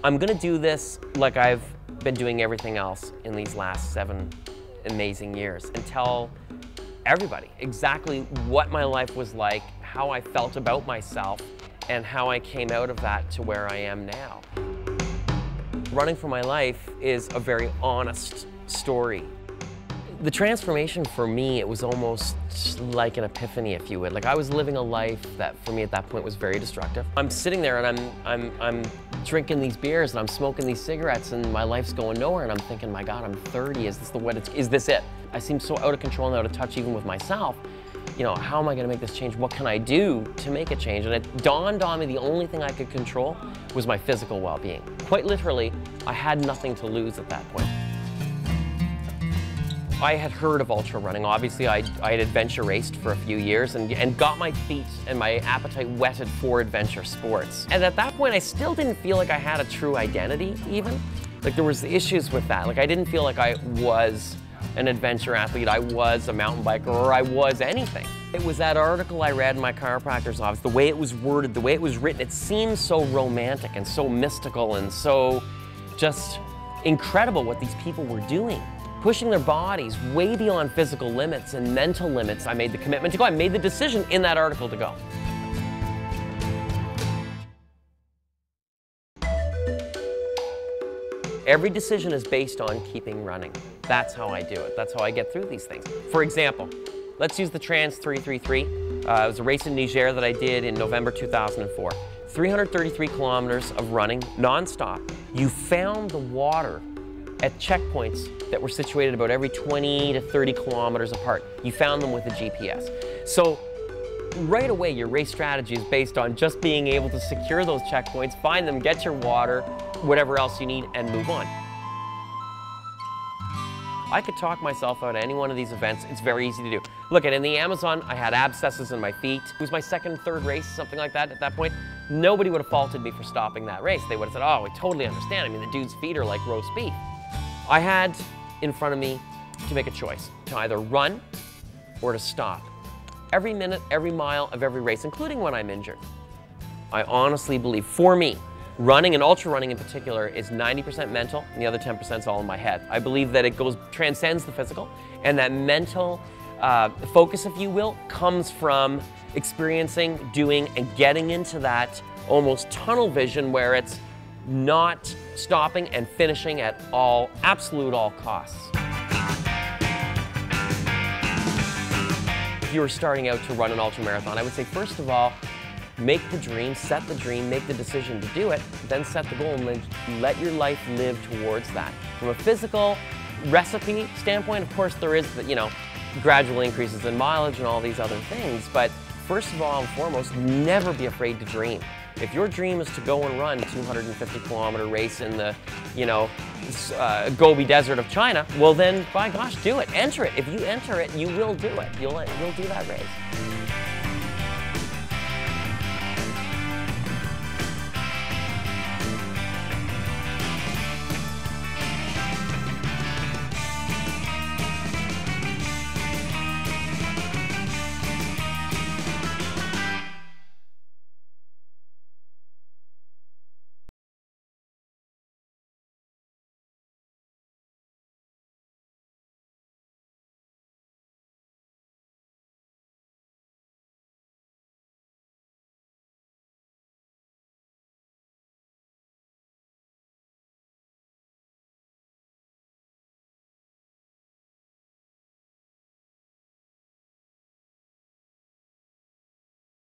I'm gonna do this like I've been doing everything else in these last 7 amazing years and tell everybody exactly what my life was like, how I felt about myself, and how I came out of that to where I am now. Running for my life is a very honest story. The transformation for me, it was almost like an epiphany, if you would. Like I was living a life that for me at that point was very destructive. I'm sitting there and I'm drinking these beers and I'm smoking these cigarettes and my life's going nowhere and I'm thinking, my God, I'm 30, is this it? I seem so out of control and out of touch even with myself. You know, how am I gonna make this change? What can I do to make a change? And it dawned on me the only thing I could control was my physical well-being. Quite literally, I had nothing to lose at that point. I had heard of ultra running. Obviously, I had adventure raced for a few years and got my feet and my appetite whetted for adventure sports. And at that point, I still didn't feel like I had a true identity even. Like there was issues with that. Like I didn't feel like I was an adventure athlete, I was a mountain biker, or I was anything. It was that article I read in my chiropractor's office, the way it was worded, the way it was written, it seemed so romantic and so mystical and so just incredible what these people were doing. Pushing their bodies way beyond physical limits and mental limits. I made the commitment to go. I made the decision in that article to go. Every decision is based on keeping running. That's how I do it. That's how I get through these things. For example, let's use the Trans 333. It was a race in Niger that I did in November 2004. 333 kilometers of running nonstop. You found the water at checkpoints that were situated about every 20 to 30 kilometers apart. You found them with a GPS. So right away, your race strategy is based on just being able to secure those checkpoints, find them, get your water, whatever else you need, and move on. I could talk myself out of any one of these events. It's very easy to do. Look, in the Amazon, I had abscesses in my feet. It was my second, third race, something like that at that point. Nobody would have faulted me for stopping that race. They would have said, oh, we totally understand. I mean, the dude's feet are like roast beef. I had in front of me to make a choice, to either run or to stop. Every minute, every mile of every race, including when I'm injured. I honestly believe, for me, running and ultra running in particular is 90% mental and the other 10% is all in my head. I believe that it transcends the physical, and that mental focus, if you will, comes from experiencing, doing, and getting into that almost tunnel vision where it's not stopping and finishing at absolute all costs. If you were starting out to run an ultra marathon, I would say, first of all, make the dream, set the dream, make the decision to do it, then set the goal and let your life live towards that. From a physical recipe standpoint, of course, there is, gradual increases in mileage and all these other things, but first of all and foremost, never be afraid to dream. If your dream is to go and run a 250-kilometer race in the, Gobi Desert of China, well then, by gosh, do it. Enter it. If you enter it, you will do it. You'll do that race.